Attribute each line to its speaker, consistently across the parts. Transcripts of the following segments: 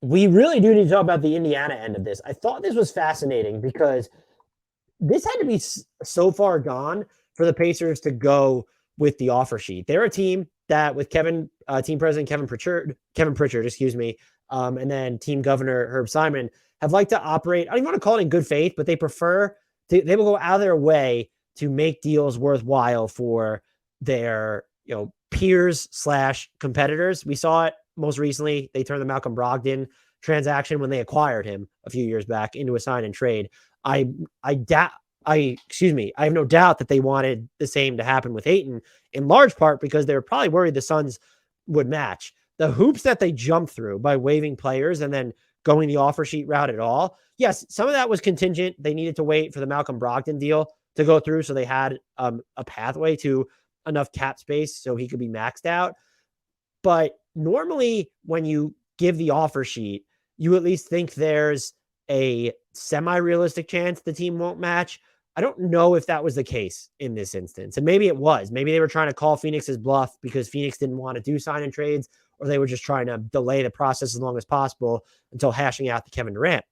Speaker 1: we really do need to talk about the Indiana end of this. I thought this was fascinating because this had to be so far gone for the Pacers to go with the offer sheet. They're a team that, with team president Kevin Pritchard, excuse me, and then team governor Herb Simon, have liked to operate. I don't even want to call it in good faith, but they prefer they will go out of their way to make deals worthwhile for their peers slash competitors. We saw it most recently. They turned the Malcolm Brogdon transaction when they acquired him a few years back into a sign and trade. I I have no doubt that they wanted the same to happen with Ayton, in large part because they were probably worried the Suns would match. The hoops that they jumped through by waiving players and then going the offer sheet route at all. Yes, some of that was contingent. They needed to wait for the Malcolm Brogdon deal to go through, so they had a pathway to enough cap space so he could be maxed out. But normally, when you give the offer sheet, you at least think there's a semi-realistic chance the team won't match. I don't know if that was the case in this instance. And maybe it was. Maybe they were trying to call Phoenix's bluff because Phoenix didn't want to do sign and trades, or they were just trying to delay the process as long as possible until hashing out the Kevin Durant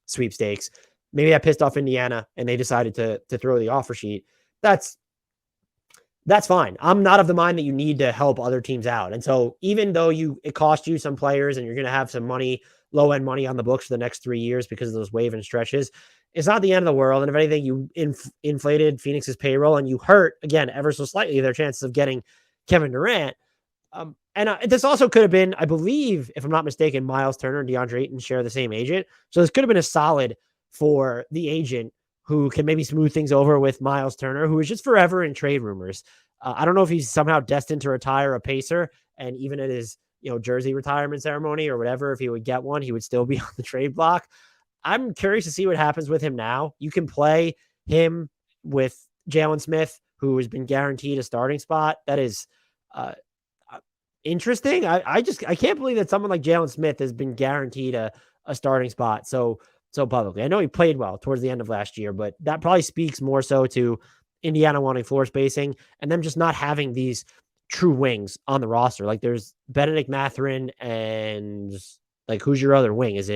Speaker 1: sweepstakes. Maybe that pissed off Indiana and they decided to throw the offer sheet. That's fine. I'm not of the mind that you need to help other teams out. And so even though it cost you some players and you're going to have some money, low end money on the books for the next 3 years because of those wave and stretches, it's not the end of the world. And if anything, you inflated Phoenix's payroll and you hurt, again, ever so slightly, their chances of getting Kevin Durant. This also could have been, I believe, if I'm not mistaken, Myles Turner and Deandre Ayton share the same agent. So this could have been a solid for the agent who can maybe smooth things over with Myles Turner, who is just forever in trade rumors. I don't know if he's somehow destined to retire a Pacer, and even at his jersey retirement ceremony or whatever, if he would get one, he would still be on the trade block. I'm curious to see what happens with him now. You can play him with Jalen Smith, who has been guaranteed a starting spot. That is interesting. I can't believe that someone like Jalen Smith has been guaranteed a starting spot so publicly. I know he played well towards the end of last year, but that probably speaks more so to Indiana wanting floor spacing and them just not having these true wings on the roster. Like there's Benedict Mathurin and like who's your other wing? Is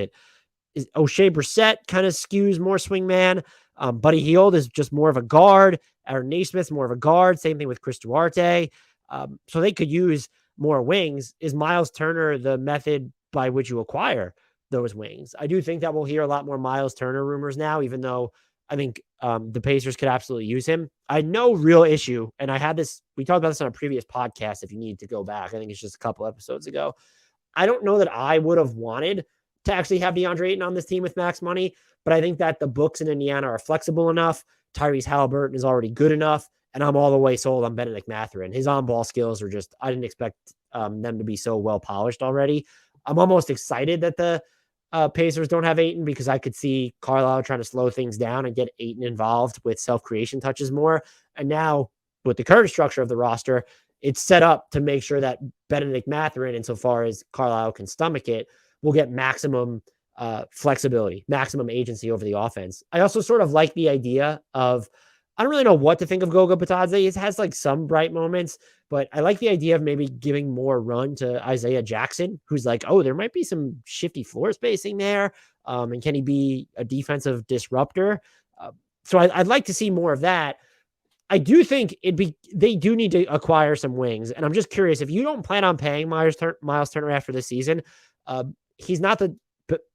Speaker 1: O'Shea Brissett kind of skews more swing man? Buddy Hield is just more of a guard. Aaron Naismith's more of a guard. Same thing with Chris Duarte. So they could use more wings. Is Myles Turner the method by which you acquire those wings? I do think that we'll hear a lot more Myles Turner rumors now, even though I think the Pacers could absolutely use him. I had no real issue, and we talked about this on a previous podcast if you need to go back. I think it's just a couple episodes ago. I don't know that I would have wanted to actually have Deandre Ayton on this team with max money, but I think that the books in Indiana are flexible enough. Tyrese Halliburton is already good enough, and I'm all the way sold on Benedict Mathurin. His on-ball skills are just, I didn't expect them to be so well-polished already. I'm almost excited that the Pacers don't have Ayton because I could see Carlisle trying to slow things down and get Ayton involved with self-creation touches more. And now with the current structure of the roster, it's set up to make sure that Benedict Mathurin, insofar as Carlisle can stomach it, will get maximum flexibility, maximum agency over the offense. I also sort of like the idea of, I don't really know what to think of Goga Bitadze. It has like some bright moments, but I like the idea of maybe giving more run to Isaiah Jackson, who's like, oh, there might be some shifty floor spacing there. And can he be a defensive disruptor? So I'd like to see more of that. I do think they do need to acquire some wings. And I'm just curious, if you don't plan on paying Myles Turner after this season, he's not the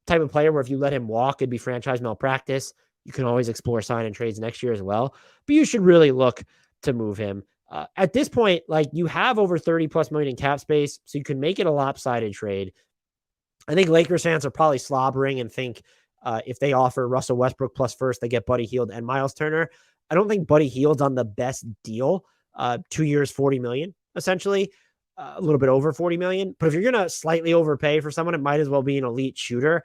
Speaker 1: type of player where if you let him walk, it'd be franchise malpractice. You can always explore sign and trades next year as well, but you should really look to move him. At this point, like you have over 30 plus million in cap space, so you can make it a lopsided trade. I think Lakers fans are probably slobbering and think if they offer Russell Westbrook plus first, they get Buddy Hield and Myles Turner. I don't think Buddy Hield's on the best deal. 2 years, 40 million, essentially. A little bit over 40 million. But if you're going to slightly overpay for someone, it might as well be an elite shooter.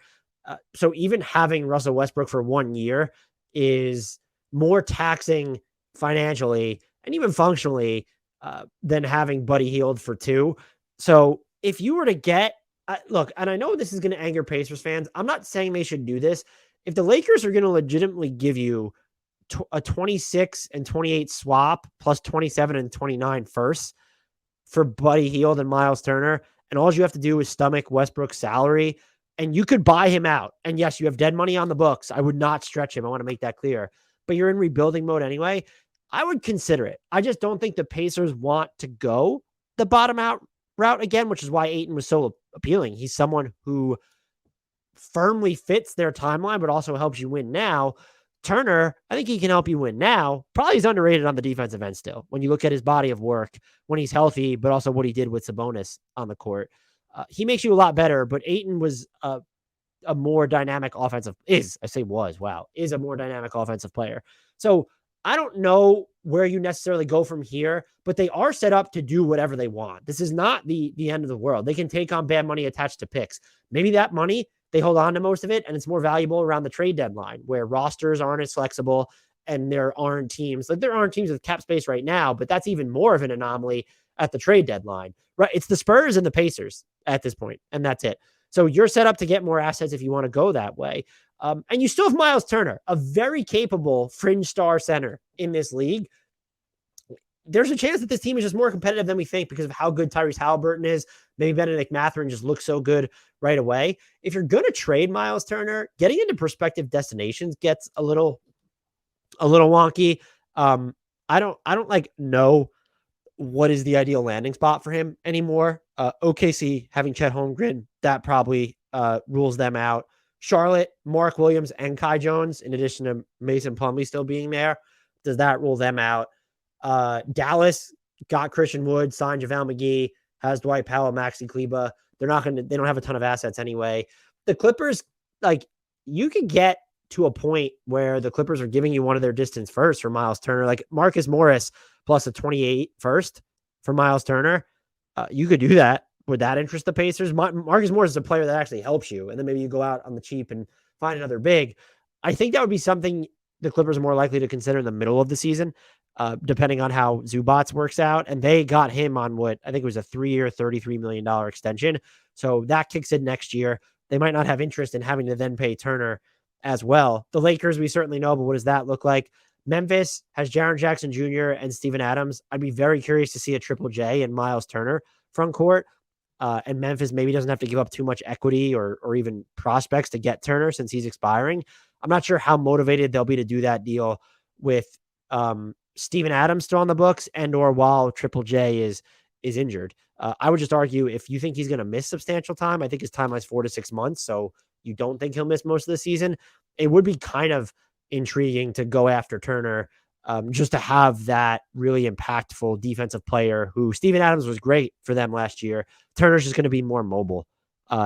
Speaker 1: So even having Russell Westbrook for 1 year is more taxing financially and even functionally than having Buddy Hield for 2. So if you were to get, look, and I know this is going to anger Pacers fans. I'm not saying they should do this. If the Lakers are going to legitimately give you a 26 and 28 swap plus 27 and 29 first for Buddy Hield and Myles Turner, and all you have to do is stomach Westbrook's salary, and you could buy him out. And yes, you have dead money on the books. I would not stretch him. I want to make that clear. But you're in rebuilding mode anyway. I would consider it. I just don't think the Pacers want to go the bottom out route again, which is why Ayton was so appealing. He's someone who firmly fits their timeline, but also helps you win now. Turner, I think he can help you win now. Probably he's underrated on the defensive end still. When you look at his body of work, when he's healthy, but also what he did with Sabonis on the court, he makes you a lot better. But Ayton was a more dynamic offensive is a more dynamic offensive player. So I don't know where you necessarily go from here, but they are set up to do whatever they want. This is not the end of the world. They can take on bad money attached to picks. Maybe that money, they hold on to most of it, and it's more valuable around the trade deadline where rosters aren't as flexible and there aren't teams with cap space right now, but that's even more of an anomaly at the trade deadline, right? It's the Spurs and the Pacers at this point, and that's it. So you're set up to get more assets if you want to go that way. And you still have Myles Turner, a very capable fringe star center in this league. There's a chance that this team is just more competitive than we think because of how good Tyrese Halliburton is. Maybe Benedict Mathurin just looks so good right away. If you're going to trade Myles Turner, getting into prospective destinations gets a little wonky. I don't like know what is the ideal landing spot for him anymore. OKC having Chet Holmgren, that probably rules them out. Charlotte, Mark Williams and Kai Jones, in addition to Mason Plumlee still being there, does that rule them out? Dallas got Christian Wood, signed JaVale McGee, has Dwight Powell, Maxi Kleba. They don't have a ton of assets anyway. The Clippers, like, you could get to a point where the Clippers are giving you one of their distance first for Myles Turner, like Marcus Morris plus a 28 first for Myles Turner. You could do that. Would that interest the Pacers? Marcus Morris is a player that actually helps you. And then maybe you go out on the cheap and find another big. I think that would be something the Clippers are more likely to consider in the middle of the season, depending on how Zubats works out. And they got him on what I think was a 3-year, $33 million extension. So that kicks in next year. They might not have interest in having to then pay Turner as well. The Lakers, we certainly know, but what does that look like? Memphis has Jaren Jackson Jr. and Steven Adams. I'd be very curious to see a Triple J and Myles Turner front court. And Memphis maybe doesn't have to give up too much equity or even prospects to get Turner since he's expiring. I'm not sure how motivated they'll be to do that deal with Steven Adams still on the books and or while Triple J is injured. I would just argue if you think he's going to miss substantial time, I think his timeline is 4 to 6 months. So you don't think he'll miss most of the season. It would be kind of intriguing to go after Turner just to have that really impactful defensive player who Steven Adams was great for them last year. Turner's just going to be more mobile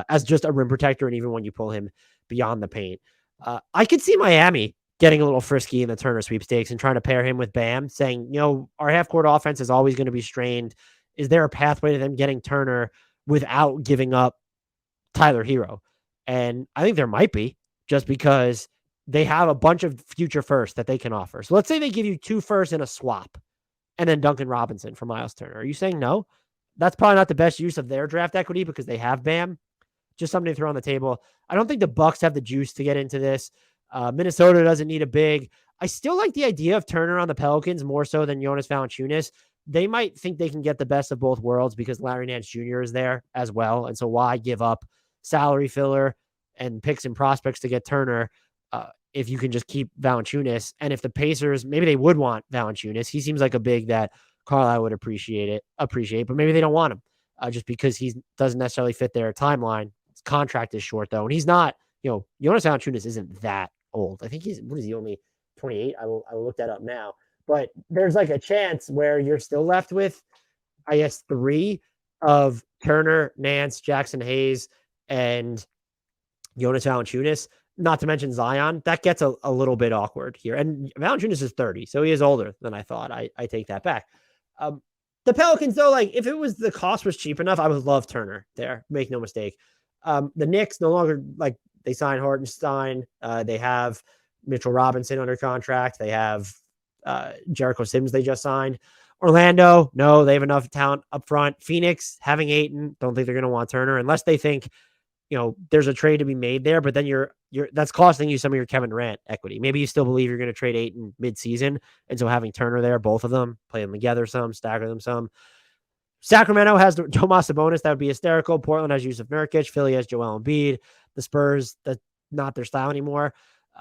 Speaker 1: as just a rim protector. And even when you pull him beyond the paint, I could see Miami getting a little frisky in the Turner sweepstakes and trying to pair him with Bam, saying, our half court offense is always going to be strained. Is there a pathway to them getting Turner without giving up Tyler Hero? And I think there might be, just because they have a bunch of future firsts that they can offer. So let's say they give you 2 firsts in a swap and then Duncan Robinson for Myles Turner. Are you saying no? That's probably not the best use of their draft equity because they have Bam. Just something to throw on the table. I don't think the Bucks have the juice to get into this. Minnesota doesn't need a big. I still like the idea of Turner on the Pelicans more so than Jonas Valanciunas. They might think they can get the best of both worlds because Larry Nance Jr. is there as well. And so why give up salary filler and picks and prospects to get Turner if you can just keep Valanciunas? And if the Pacers, maybe they would want Valanciunas. He seems like a big that Carlisle would appreciate, but maybe they don't want him just because he doesn't necessarily fit their timeline. His contract is short though. And he's not, Jonas Valanciunas isn't that old. I think what is he, only 28? I will look that up now. But there's like a chance where you're still left with, I guess, 3 of Turner, Nance, Jackson Hayes, and Jonas Valanciunas, not to mention Zion. That gets a little bit awkward here. And Valanciunas is 30, so he is older than I thought. I take that back. The Pelicans, though, like if it was the cost was cheap enough, I would love Turner there. Make no mistake. The Knicks no longer, like, they signed Hartenstein. They have Mitchell Robinson under contract. They have Jericho Sims they just signed. Orlando, no, they have enough talent up front. Phoenix, having Ayton, don't think they're going to want Turner unless they think, there's a trade to be made there, but then you're that's costing you some of your Kevin Durant equity. Maybe you still believe you're going to trade Ayton mid-season, and so having Turner there, both of them, play them together some, stagger them some. Sacramento has Domas Sabonis. That would be hysterical. Portland has Yusuf Nurkic. Philly has Joel Embiid. The Spurs, that's not their style anymore.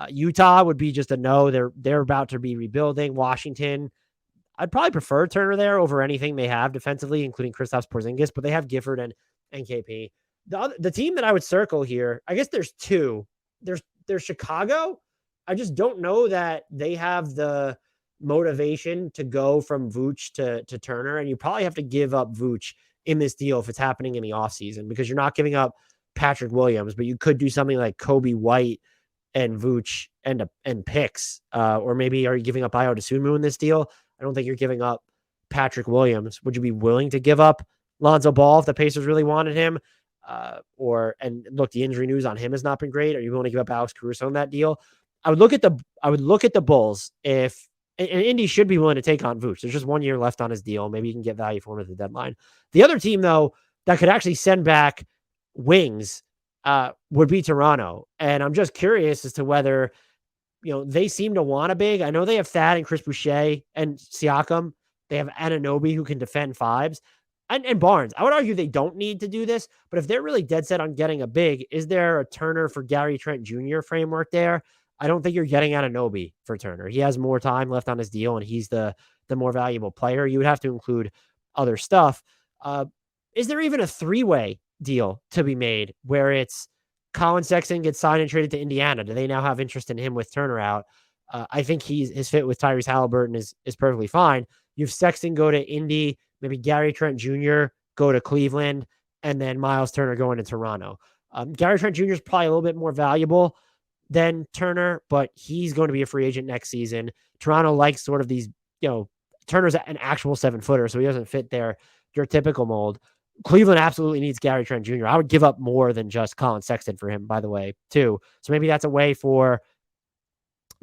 Speaker 1: Utah would be just a no. They're about to be rebuilding. Washington, I'd probably prefer Turner there over anything they have defensively, including Kristaps Porzingis, but they have Gifford and KP. The team that I would circle here, I guess there's two. There's Chicago. I just don't know that they have the motivation to go from Vooch to Turner, and you probably have to give up Vooch in this deal if it's happening in the offseason because you're not giving up Patrick Williams, but you could do something like Kobe White and Vooch and picks, or maybe are you giving up Ayo Dosunmu in this deal? I don't think you're giving up Patrick Williams. Would you be willing to give up Lonzo Ball if the Pacers really wanted him? And look, the injury news on him has not been great. Are you willing to give up Alex Caruso in that deal? I would look at the Bulls if and Indy should be willing to take on Vooch. There's just 1 year left on his deal. Maybe you can get value for him at the deadline. The other team though that could actually send back wings would be Toronto, and I'm just curious as to whether they seem to want a big. I know they have Thad and Chris Boucher and Siakam. They have Anunoby who can defend fives. And Barnes. I would argue they don't need to do this, but if they're really dead set on getting a big, is there a Turner for Gary Trent Jr. framework there? I don't think you're getting Anunoby for Turner. He has more time left on his deal, and he's the more valuable player. You would have to include other stuff. Is there even a three-way deal to be made where it's Colin Sexton gets signed and traded to Indiana? Do they now have interest in him with Turner out? I think his fit with Tyrese Halliburton is perfectly fine. You have Sexton go to Indy, maybe Gary Trent Jr. go to Cleveland, and then Myles Turner going to Toronto. Gary Trent Jr. is probably a little bit more valuable than Turner, but he's going to be a free agent next season. Toronto likes sort of these, Turner's an actual 7-footer, so he doesn't fit your typical mold. Cleveland absolutely needs Gary Trent Jr. I would give up more than just Colin Sexton for him, by the way, too. So maybe that's a way for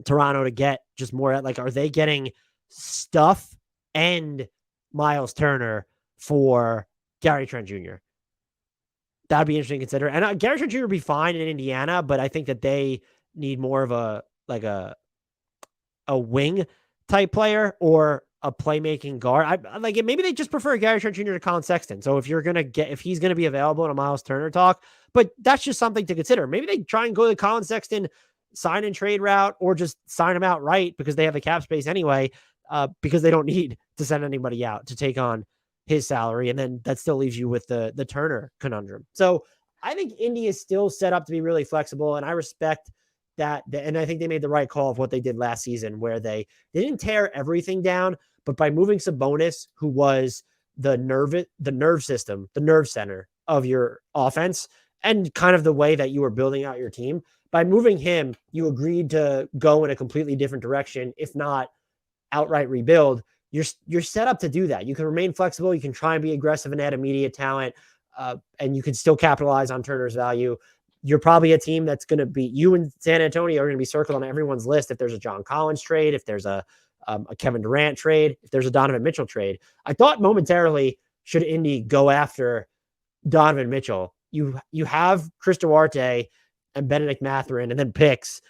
Speaker 1: Toronto to get just more are they getting stuff and Myles Turner for Gary Trent Jr.? That'd be interesting to consider. And Gary Trent Jr. would be fine in Indiana, but I think that they need more of a wing type player or a playmaking guard. Maybe they just prefer Gary Trent Jr. to Colin Sexton. So if he's going to be available in a Myles Turner talk, but that's just something to consider. Maybe they try and go the Colin Sexton sign and trade route, or just sign him outright because they have the cap space anyway, because they don't need to send anybody out to take on his salary. And then that still leaves you with the Turner conundrum. So I think Indy is still set up to be really flexible, and I respect that. And I think they made the right call of what they did last season, where they didn't tear everything down, but by moving Sabonis, who was the nerve system, the nerve center of your offense, and kind of the way that you were building out your team, by moving him, you agreed to go in a completely different direction, if not outright rebuild. You're set up to do that. You can remain flexible. You can try and be aggressive and add immediate talent, and you can still capitalize on Turner's value. You're probably a team that's going to be, you and San Antonio are going to be circled on everyone's list if there's a John Collins trade, if there's a Kevin Durant trade, if there's a Donovan Mitchell trade. I thought momentarily, should Indy go after Donovan Mitchell? You have Chris Duarte and Benedict Mathurin and then picks.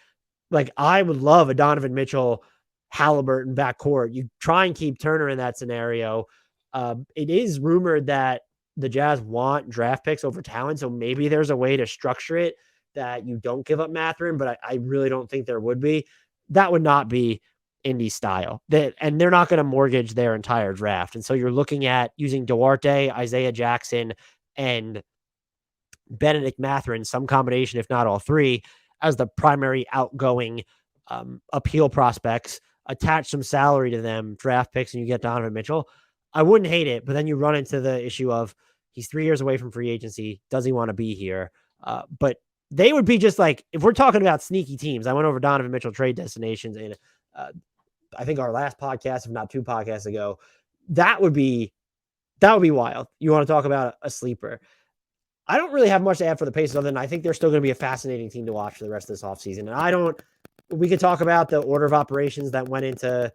Speaker 1: I would love a Donovan Mitchell Halliburton backcourt. You try and keep Turner in that scenario. It is rumored that the Jazz want draft picks over talent, so maybe there's a way to structure it that you don't give up Mathurin, but I really don't think there would be. That would not be Indy style. And they're not going to mortgage their entire draft. And so you're looking at using Duarte, Isaiah Jackson, and Benedict Mathurin, some combination, if not all three, as the primary outgoing appeal prospects. Attach some salary to them, draft picks, and you get Donovan Mitchell. I wouldn't hate it, but then you run into the issue of he's 3 years away from free agency. Does he want to be here? But they would be just if we're talking about sneaky teams, I went over Donovan Mitchell trade destinations in I think our last podcast, if not 2 podcasts ago. That would be wild. You want to talk about a sleeper. I don't really have much to add for the Pacers other than I think they're still going to be a fascinating team to watch for the rest of this offseason. And we could talk about the order of operations that went into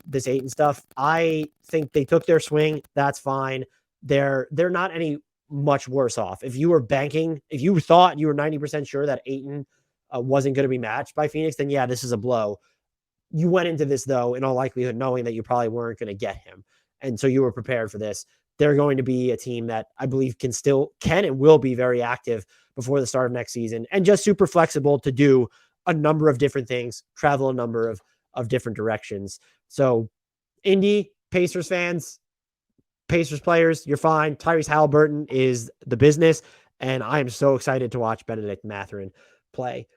Speaker 1: this Ayton stuff. I think they took their swing. That's fine. They're not any much worse off. If you were banking, if you thought you were 90% sure that Ayton wasn't going to be matched by Phoenix, then yeah, this is a blow. You went into this, though, in all likelihood, knowing that you probably weren't going to get him. And so you were prepared for this. they're going to be a team that I believe can and will be very active before the start of next season, and just super flexible to do a number of different things, travel a number of different directions. So Indy, Pacers fans, Pacers players, you're fine. Tyrese Halliburton is the business, and I am so excited to watch Benedict Mathurin play.